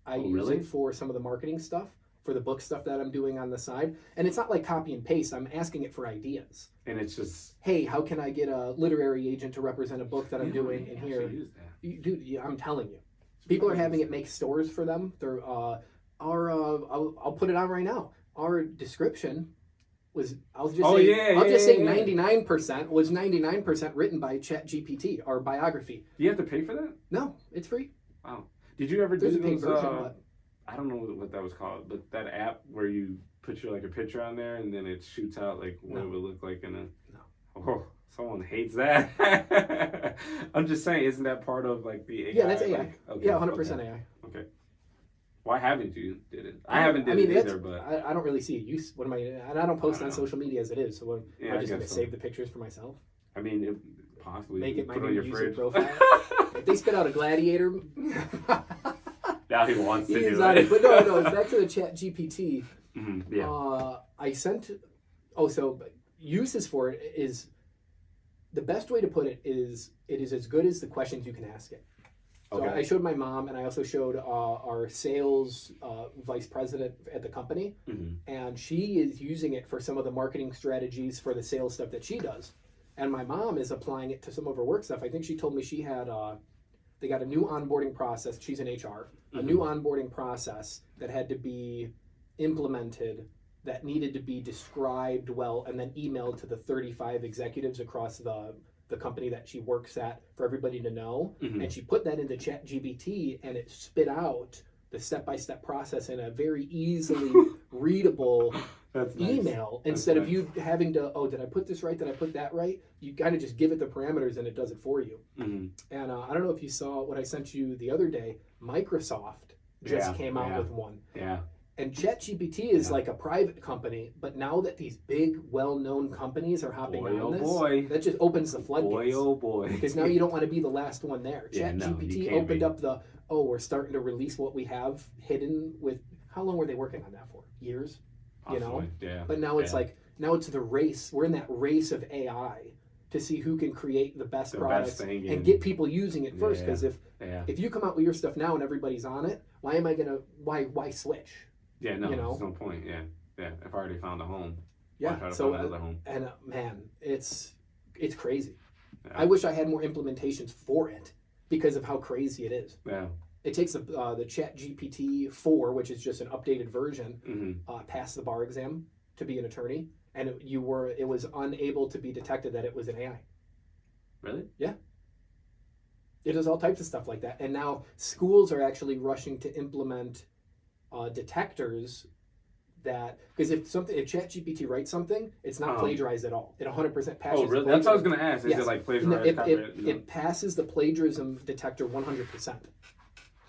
I use it for some of the marketing stuff, for the book stuff that I'm doing on the side, and it's not like copy and paste. I'm asking it for ideas. And it's just, hey, how can I get a literary agent to represent a book that I'm doing in here? Dude, I'm telling you, people are having it make stores for them. They're I'll put it on right now. Our description was, I'll just say 99% was 99% written by ChatGPT, our biography. Do you have to pay for that? No, it's free. Wow. Did you ever There's do a paid those? version, but I don't know what that was called, but that app where you put your like a picture on there and then it shoots out like what it would look like in a. No. Oh, someone hates that. I'm just saying, isn't that part of like the AI? Yeah, that's AI. Like, okay, yeah, 100% AI. Okay. Why haven't you did it? I haven't did it either, but I don't really see a use. What am I? And I don't post on social media as it is. So am I just gonna save the pictures for myself? I mean, possibly make it my put new on your user fridge. profile. If they spit out a gladiator, now he wants to do it. But no. Back to the ChatGPT. Mm-hmm. Yeah. I sent. So uses for it is the best way to put it is as good as the questions you can ask it. So I showed my mom, and I also showed our sales vice president at the company, and she is using it for some of the marketing strategies for the sales stuff that she does. And my mom is applying it to some of her work stuff. I think she told me she had, they got a new onboarding process. She's in HR. A new onboarding process that had to be implemented, that needed to be described well, and then emailed to the 35 executives across the company that she works at for everybody to know. And she put that into ChatGPT, and it spit out the step-by-step process in a very easily readable email. Instead of you having to, did I put this right? Did I put that right? You kind of just give it the parameters and it does it for you. And I don't know if you saw what I sent you the other day. Microsoft just came out with one. Yeah. And ChatGPT is like a private company, but now that these big, well-known companies are hopping on this, that just opens the floodgates. Boy. Because now you don't want to be the last one there. ChatGPT opened up we're starting to release what we have hidden with, how long were they working on that for? Years? Possibly, yeah. But now it's now it's the race. We're in that race of AI to see who can create the best products and get people using it first. Because if you come out with your stuff now and everybody's on it, why why switch? Yeah, no, there's no point. Yeah. I've already found a home. Yeah. Find another home. And man, it's crazy. Yeah. I wish I had more implementations for it because of how crazy it is. Yeah. It takes the ChatGPT 4, which is just an updated version, pass the bar exam to be an attorney, and it was unable to be detected that it was an AI. Really? Yeah. It does all types of stuff like that, and now schools are actually rushing to implement detectors that, because if ChatGPT writes something, it's not plagiarized at all. It 100% passes. Oh, really? That's what I was going to ask. Is it like plagiarized? It passes the plagiarism detector 100%.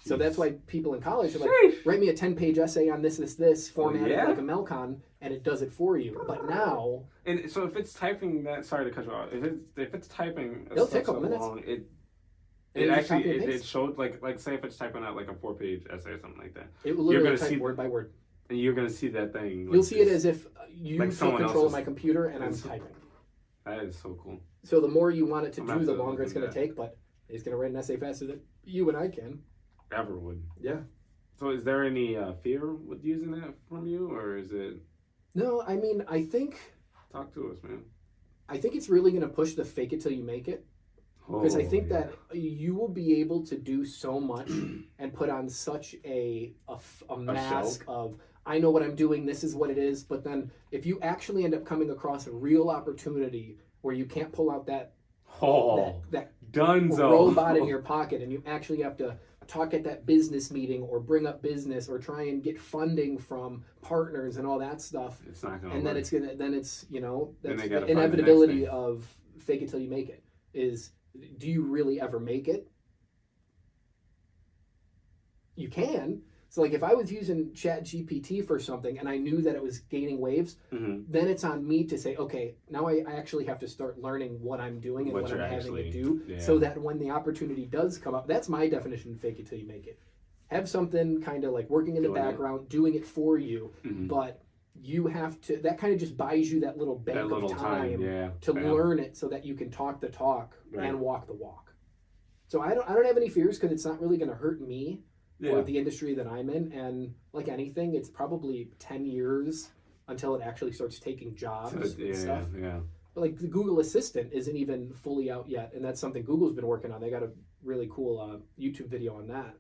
So that's why people in college are like, write me a 10-page essay on this, formatted like a Melcon, and it does it for you. But now... And so if it's typing that... Sorry to cut you off. If it's typing... It'll take a couple minutes. It showed, like say if it's typing out like a 4-page essay or something like that. It will literally type word by word. And you're going to see that thing. You'll see it as if you take control of my computer and I'm typing. That is so cool. So the more you want it to do, the longer it's going to take, but it's going to write an essay faster than you and I can. Ever would. Yeah. So is there any fear with using that from you, or is it... No, I mean, I think... Talk to us, man. I think it's really going to push the fake it till you make it. Because I think yeah. that you will be able to do so much and put on such a mask of, I know what I'm doing, this is what it is. But then if you actually end up coming across a real opportunity where you can't pull out that Dunzo robot in your pocket and you actually have to talk at that business meeting or bring up business or try and get funding from partners and all that stuff, it's not gonna and work. then it's that's Then they the gotta find the next inevitability thing. of fake it till you make it. Is, do you really ever make it? You can. So like if I was using Chat GPT for something and I knew that it was gaining waves, then it's on me to say, okay, now I actually have to start learning what I'm doing and what I'm having it do, so that when the opportunity does come up, that's my definition of fake it till you make it. Have something kind of like working in the background, doing it for you, but you have to, that kind of just buys you that little bank of time to learn it so that you can talk the talk and walk the walk. So I don't have any fears because it's not really going to hurt me or the industry that I'm in. And like anything, it's probably 10 years until it actually starts taking jobs and stuff. But like the Google Assistant isn't even fully out yet, and that's something Google's been working on. They got a really cool YouTube video on that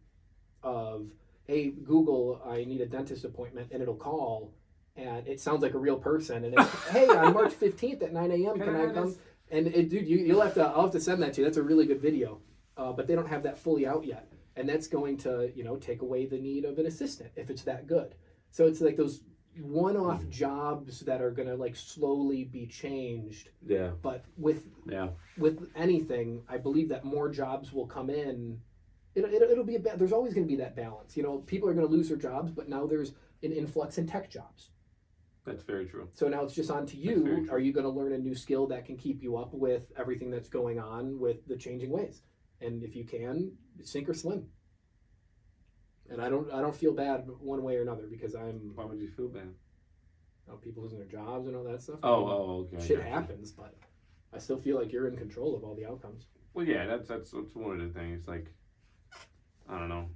of, hey Google, I need a dentist appointment, and it'll call and it sounds like a real person, and it's, hey, on March 15th at 9 a.m. can I come? And dude, I'll have to send that to you. That's a really good video, but they don't have that fully out yet, and that's going to take away the need of an assistant if it's that good. So it's like those one-off jobs that are going to like slowly be changed. Yeah. But with anything, I believe that more jobs will come in. It'll be there's always going to be that balance. People are going to lose their jobs, but now there's an influx in tech jobs. That's very true. So now it's just on to you. Are you going to learn a new skill that can keep you up with everything that's going on with the changing ways? And if you can, sink or swim. And I don't feel bad one way or another because I'm. Why would you feel bad? People losing their jobs and all that stuff. Okay. Shit happens, but I still feel like you're in control of all the outcomes. Well, yeah, that's one of the things. Like, I don't know.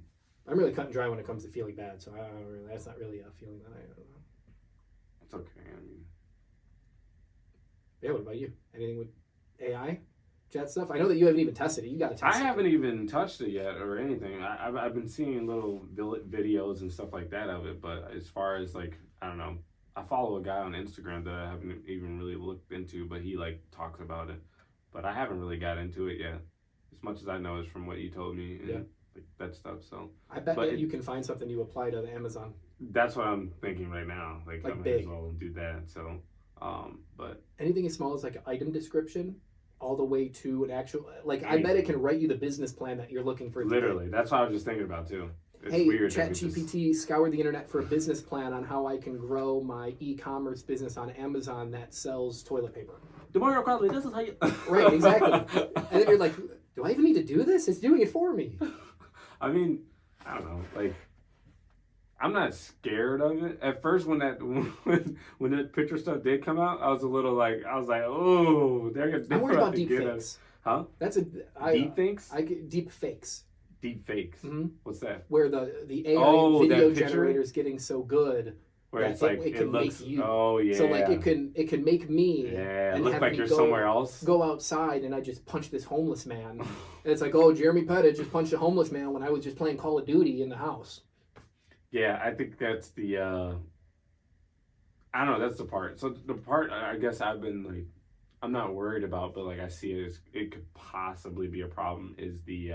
I'm really cut and dry when it comes to feeling bad, so that's not really a feeling that I don't know. It's okay. I mean, yeah. What about you? Anything with AI, chat stuff? I know that you haven't even tested it. You got to test it. I haven't even touched it yet or anything. I've been seeing little videos and stuff like that of it, but as far as like, I don't know. I follow a guy on Instagram that I haven't even really looked into, but he like talks about it. But I haven't really got into it yet. As much as I know is from what you told me. And like that stuff. So I bet you can find something you apply to the Amazon. That's what I'm thinking right now. Like I might as well do that. So, but anything as small as like an item description, all the way to an actual like anything. I bet it can write you the business plan that you're looking for. Literally, that's what I was just thinking about too. It's hey, weird ChatGPT, scour the internet for a business plan on how I can grow my e-commerce business on Amazon that sells toilet paper. DeMario Crosby, this is how you. Right, exactly. And then you're like, do I even need to do this? It's doing it for me. I mean, I don't know. Like, I'm not scared of it. At first, when that picture stuff did come out, I was like, oh, they're I'm worried about deep fakes. Huh? That's deep fakes. Deep fakes. Deep fakes. Mm-hmm. What's that? Where the AI video generator is getting so good. Where it's like it looks. Make you. Oh yeah. So like it can make me. Yeah. And look like you're somewhere else. Go outside and I just punch this homeless man, and it's like, oh, Jeremy Pettit just punched a homeless man when I was just playing Call of Duty in the house. Yeah, I think that's the. I don't know. That's the part. So the part I guess I've been like, I'm not worried about, but like I see it as it could possibly be a problem. Is the.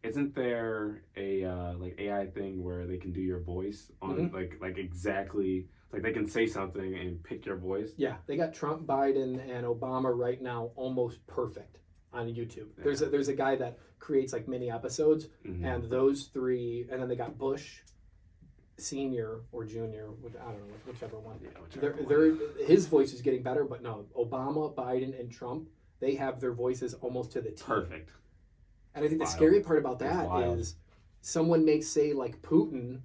Isn't there a like AI thing where they can do your voice on like exactly like they can say something and pick your voice? Yeah, they got Trump, Biden, and Obama right now almost perfect on YouTube. Yeah. There's a guy that creates like mini episodes, and those three, and then they got Bush, senior or junior, I don't know, whichever one. Yeah, his voice is getting better, but no, Obama, Biden, and Trump, they have their voices almost to the T. Perfect. And I think the scary part about that is someone may say like Putin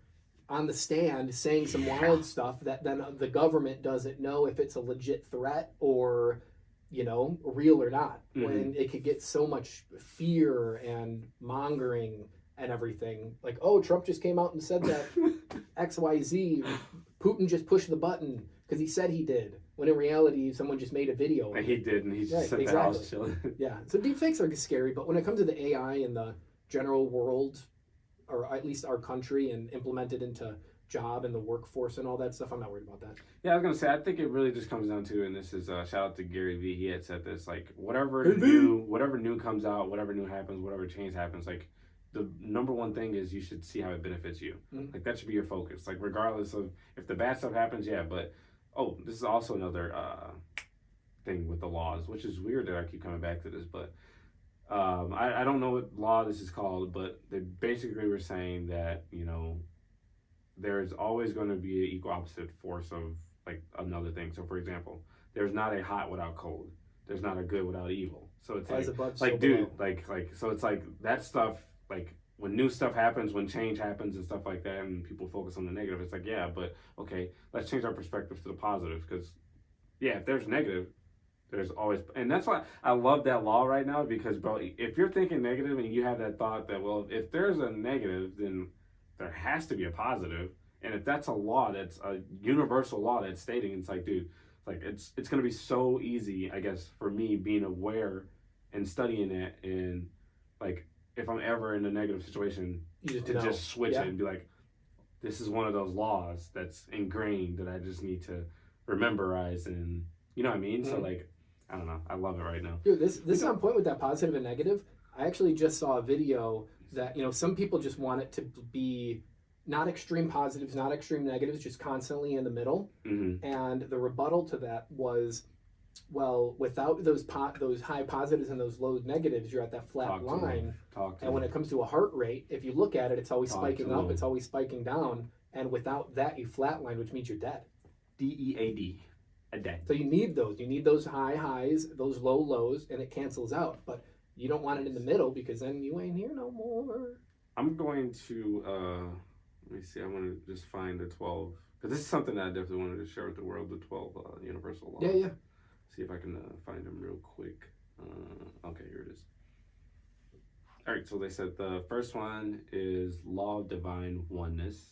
on the stand saying some wild stuff that then the government doesn't know if it's a legit threat or, real or not. When it could get so much fear and mongering and everything. Like, oh, Trump just came out and said that XYZ. Putin just pushed the button because he said he did, when in reality someone just made a video. And he did, and he just sat in the house chilling. Yeah, so deepfakes are scary, but when it comes to the AI and the general world, or at least our country, and implemented into job and the workforce and all that stuff, I'm not worried about that. Yeah, I was gonna say, I think it really just comes down to, and this is shout out to Gary Vee. He had said this, like whatever new comes out, whatever new happens, whatever change happens, like the number one thing is you should see how it benefits you. Mm-hmm. Like that should be your focus. Like regardless of if the bad stuff happens, yeah. But this is also another thing with the laws, which is weird that I keep coming back to this, but. I don't know what law this is called, but they basically were saying that, there's always going to be an equal opposite force of like another thing. So for example, there's not a hot without cold. There's not a good without evil. So it's like dude, like so it's like that stuff, like when new stuff happens, when change happens and stuff like that, and people focus on the negative, it's like, yeah, but okay, let's change our perspective to the positive, because yeah, if there's negative, there's always, and that's why I love that law right now, because bro, if you're thinking negative and you have that thought that, well, if there's a negative, then there has to be a positive, and if that's a law, that's a universal law that's stating, it's like, dude, like it's gonna be so easy, I guess, for me being aware and studying it, and like if I'm ever in a negative situation, just switch it and be like, this is one of those laws that's ingrained that I just need to rememberize, and you know what I mean? Mm-hmm. So like, I don't know. I love it right now. Dude, this is on point with that positive and negative. I actually just saw a video that, some people just want it to be not extreme positives, not extreme negatives, just constantly in the middle. Mm-hmm. And the rebuttal to that was, well, without those high positives and those low negatives, you're at that flat line. And when it comes to a heart rate, if you look at it, it's always spiking up, it's always spiking down. And without that, you flatline, which means you're dead. DEAD. A day. So you need those. You need those high highs, those low lows, and it cancels out. But you don't want it in the middle, because then you ain't here no more. I'm going to, let me see, I want to just find the 12, because this is something that I definitely wanted to share with the world, the 12 universal laws. Yeah. See if I can find them real quick. Okay, here it is. All right, so they said the first one is law of divine oneness.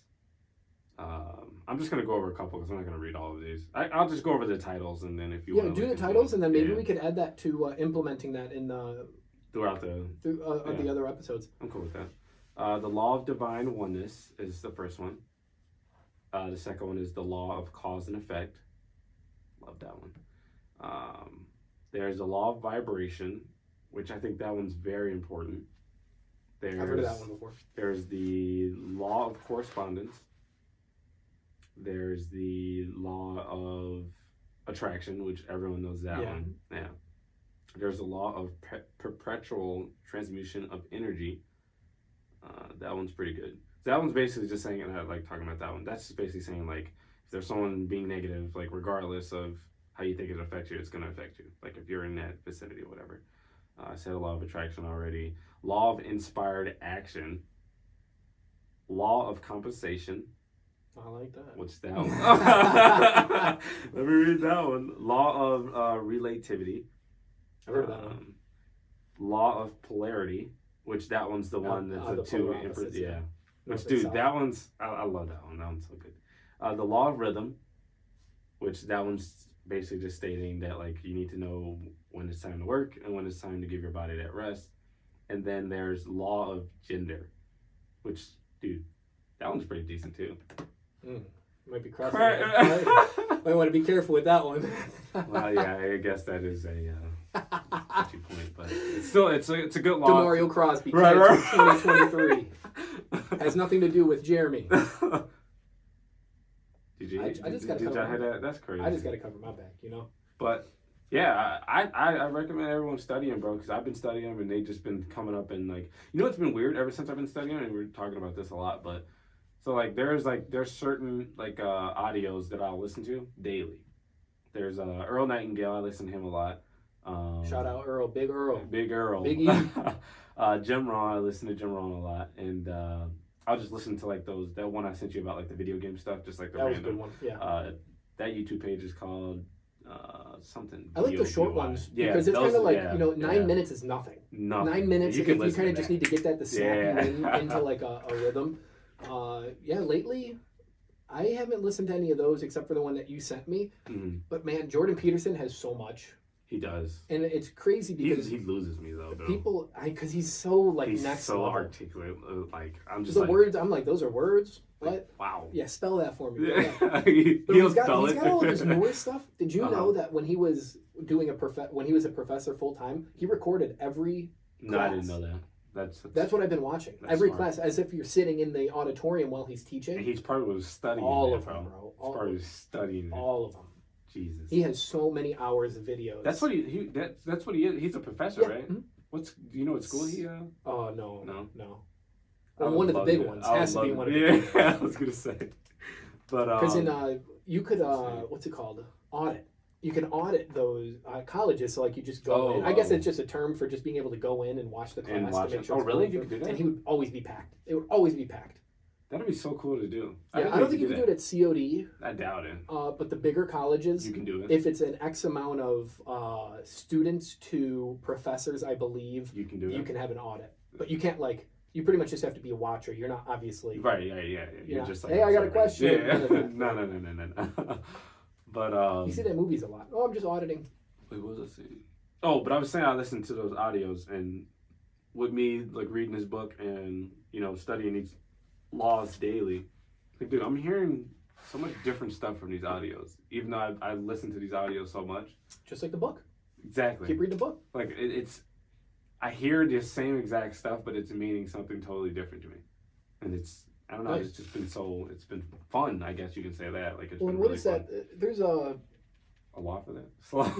I'm just going to go over a couple, because I'm not going to read all of these. I'll just go over the titles, and then if you want to... do the titles, and then maybe we could add that to implementing that in throughout the other episodes. I'm cool with that. The law of divine oneness is the first one. The second one is the law of cause and effect. Love that one. There's the law of vibration, which I think that one's very important. I've heard of that one before. There's the law of correspondence. There's the law of attraction, which everyone knows that one. Yeah. There's the law of perpetual transmutation of energy. That one's pretty good. That one's basically just saying, and I like talking about that one, that's just basically saying, like, if there's someone being negative, like, regardless of how you think it affects you, it's going to affect you. Like, if you're in that vicinity or whatever. I said a law of attraction already. Law of inspired action. Law of compensation. I like that. What's that one? Let me read that one. Law of relativity. I've heard of that one. Law of polarity, which that one's the one that's the two. Yeah. Which, dude, that one's, I love that one. That one's so good. The law of rhythm, which that one's basically just stating that, like, you need to know when it's time to work and when it's time to give your body that rest. And then there's law of gender, which, dude, that one's pretty decent too. Might be crossing. Might want to be careful with that one. Well, yeah, I guess that is a touchy point, but it's still it's a good law. DeMario Crosby, right. 2023, has nothing to do with Jeremy. Did you? I just got to cover. That? That's crazy. I just got to cover my back, But yeah, I recommend everyone studying, bro, because I've been studying them and they've just been coming up and, like, what's been weird ever since I've been studying, and we're talking about this a lot, but. So, like, there's certain, like, audios that I'll listen to daily. There's Earl Nightingale. I listen to him a lot. Shout out Earl. Big Earl. Big Earl. Big E. Jim Rohn. I listen to Jim Rohn a lot. And I'll just listen to, like, that one I sent you about, like, the video game stuff. Just, like, the random. That was a good one, yeah. That YouTube page is called something. I like the short ones. Yeah, because it's kind of like, 9 minutes is nothing. 9 minutes, if you kind of just need to get that to snap you into, like, a rhythm. Lately, I haven't listened to any of those except for the one that you sent me. Mm-hmm. But man, Jordan Peterson has so much. He does. And it's crazy because he loses me though. People, because he's so like he's next so level. articulate. Like I'm just the like, words. I'm like, those are words. What? Like, wow. Yeah, spell that for me. Yeah. Yeah. He'll he's got spell it. all of his newer stuff. Did you know that when he was doing when he was a professor full time, he recorded every class? No, I didn't know that. That's what I've been watching. Every smart. Class, as if you're sitting in the auditorium while he's teaching. And he's probably was studying all of them, bro. He's probably studying all of them. Jesus. He has so many hours of videos. That's what that's what he is. He's a professor, yeah. right? Mm-hmm. Do you know what school he? Oh no. Well, one of the big ones has to be one of the big ones. Yeah, I was gonna say. But because you could what's it called? Audit. You can audit those colleges, so like you just go in. I guess it's just a term for just being able to go in and watch the class to make sure. Oh, really? You could do that? And he would always be packed. It would always be packed. That'd be so cool to do. Yeah, I don't think you can do it at COD. I doubt it. But the bigger colleges, you can do it. If it's an X amount of students to professors, I believe you can do it. You can have an audit, but you can't like. You pretty much just have to be a watcher. You're not obviously right. Yeah. You're just like, hey, I got a question. Yeah. No. But you see that in movies a lot. Oh, I'm just auditing. Wait, what was I saying? Oh, but I was saying I listened to those audios, and with me like reading this book and studying these laws daily, like dude, I'm hearing so much different stuff from these audios. Even though I listen to these audios so much, just like the book. Exactly. Keep reading the book. Like it's. I hear the same exact stuff, but it's meaning something totally different to me, and I don't know. Nice. It's just been it's been fun. I guess you can say that. Like it's been what really is fun. That? There's a law for that.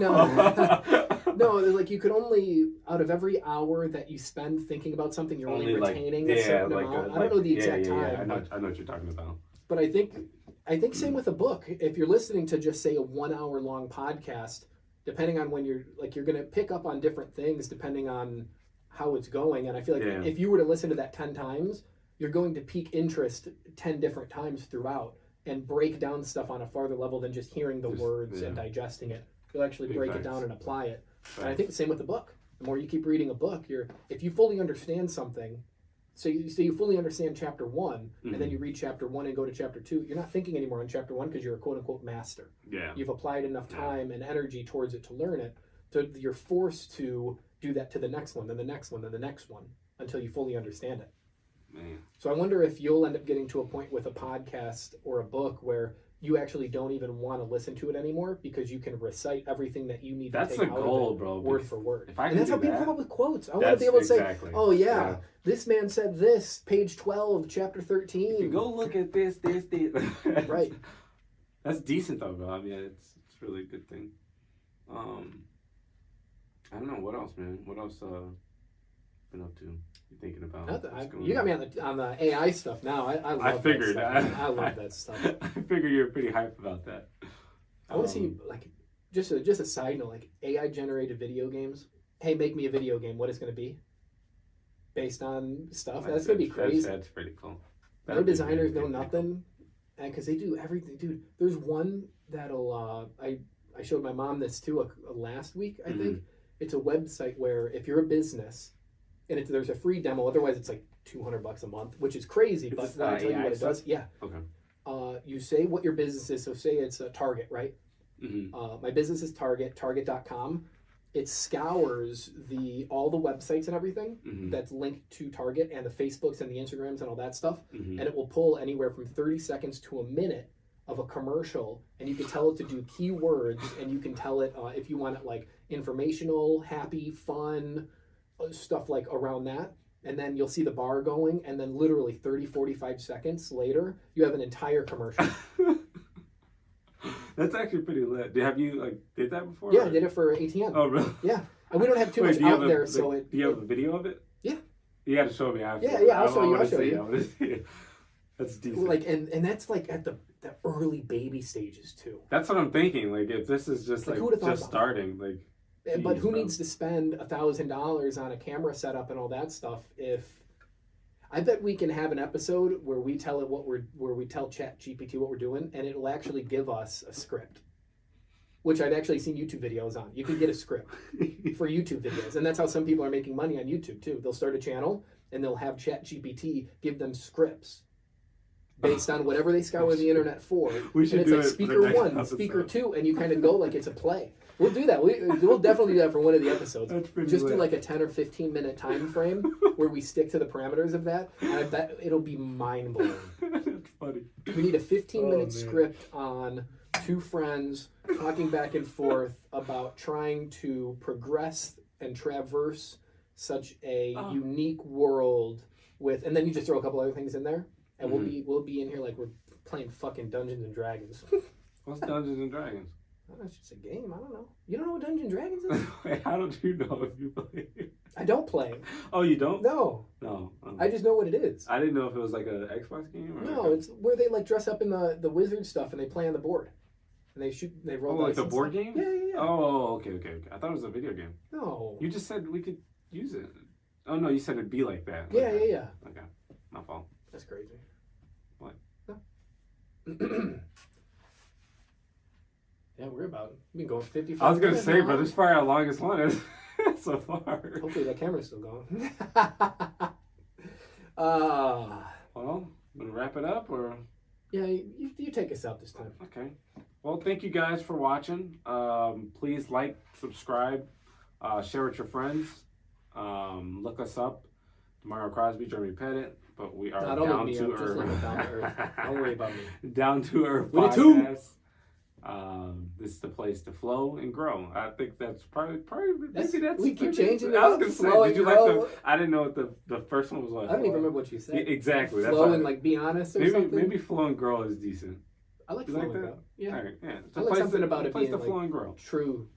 No. There's like you could only out of every hour that you spend thinking about something, you're only retaining a certain amount. I don't know the exact time. I know what you're talking about. But I think same with a book. If you're listening to just say a 1 hour long podcast. Depending on when you're going to pick up on different things depending on how it's going. And I feel like if you were to listen to that 10 times, you're going to pique interest 10 different times throughout and break down stuff on a farther level than just hearing the words and digesting it. You'll actually break it down and apply it. And I think the same with the book. The more you keep reading a book, if you fully understand something, so you fully understand chapter 1, and then you read chapter 1 and go to chapter 2, you're not thinking anymore on chapter 1 because you're a quote-unquote master. Yeah. You've applied enough time and energy towards it to learn it, so you're forced to do that to the next one, then the next one, then the next one, until you fully understand it. Man. So I wonder if you'll end up getting to a point with a podcast or a book where you actually don't even want to listen to it anymore because you can recite everything that you need to take out goal, of it, bro. word for word. And that's how people come up with quotes. I want to be able to say, oh yeah, this man said this, page 12, chapter 13. If you go look at this. Right. That's decent though, bro. I mean, it's really a good thing. I don't know what else, man. What else been up to? You thinking about? You got me on the AI stuff now. I figured that stuff. I love that stuff. I figured you were pretty hyped about that. I want to see like just a side note, like AI generated video games. Hey, make me a video game. What it's going to be based on stuff. That's going to be crazy. That's pretty cool. No designers, no nothing, and because they do everything, dude. There's one that'll I showed my mom this too last week. I think it's a website where if you're a business. And there's a free demo. Otherwise, it's like $200 a month, which is crazy. But I'll tell you what it does. Yeah. Okay. You say what your business is. So say it's a Target, right? Mm-hmm. My business is Target. Target.com. It scours all the websites and everything that's linked to Target and the Facebooks and the Instagrams and all that stuff, and it will pull anywhere from 30 seconds to a minute of a commercial, and you can tell it to do keywords, and you can tell it if you want it like informational, happy, fun. Stuff like around that, and then you'll see the bar going, and then literally 30-45 seconds later you have an entire commercial. That's actually pretty lit. Have you did that before? Yeah, I did it for ATM. Oh really? Yeah, and we don't have too much out there, so do you have a video of it? Yeah, you got to show me after. Yeah, I'll show you. That's decent. Like and that's like at the early baby stages too. That's what I'm thinking. Like if this is just just starting, like. But who needs to spend $1,000 on a camera setup and all that stuff? I bet we can have an episode where we tell it where we tell ChatGPT what we're doing, and it'll actually give us a script, which I've actually seen YouTube videos on. You can get a script for YouTube videos, and that's how some people are making money on YouTube too. They'll start a channel and they'll have ChatGPT give them scripts. based on whatever they scour the internet for. We should and it's do like it speaker for the next 1, episode. speaker 2, and you kind of go like it's a play. We'll do that. We'll definitely do that for one of the episodes. That's pretty Just do lit. like a 10 or 15 minute time frame where we stick to the parameters of that, and I bet it'll be mind blowing. That's funny. We need a 15-minute man. script on two friends talking back and forth about trying to progress and traverse such a unique world with, and then you just throw a couple other things in there, and we'll be in here like we're playing fucking Dungeons and Dragons. What's Dungeons and Dragons? It's just a game. I don't know. You don't know what Dungeons and Dragons is? Wait, how don't you know if you play? I don't play. Oh, you don't? No. No. I just know what it is. I didn't know if it was like an Xbox game or. No, it's where they like dress up in the wizard stuff and they play on the board. And they roll like dice the and board stuff. game? Yeah. Oh, okay. I thought it was a video game. No. You just said we could use it. Oh no, you said it'd be like that. Yeah. Okay, my fault. That's crazy. What? No. Yeah, we've been going 55 I was gonna minutes say, now. but this is probably our longest one is so far. Hopefully that camera's still going. Well, gonna wrap it up or? Yeah, you take us out this time. Okay. Well, thank you guys for watching. Please like, subscribe, share with your friends. Look us up, Mario Crosby, Jeremy Pettit. But we are down to earth. Down to earth. Don't worry about me. Down to earth We did two. podcast. This is the place to flow and grow. I think that's probably we keep changing it I was up. gonna say, Flow did and you like grow. I didn't know what the first one was like. I don't even remember what you said. Exactly. Flow that's and like be honest or maybe something. maybe flow and grow is decent. I like You flow like and that? grow. Yeah. All right, yeah. It's I a like place something to, about it place being to flow like and grow. true.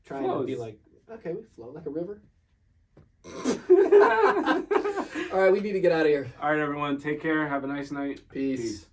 Trying to be like, okay, we flow like a river. All right, we need to get out of here. All right, everyone. Take care. Have a nice night. Peace.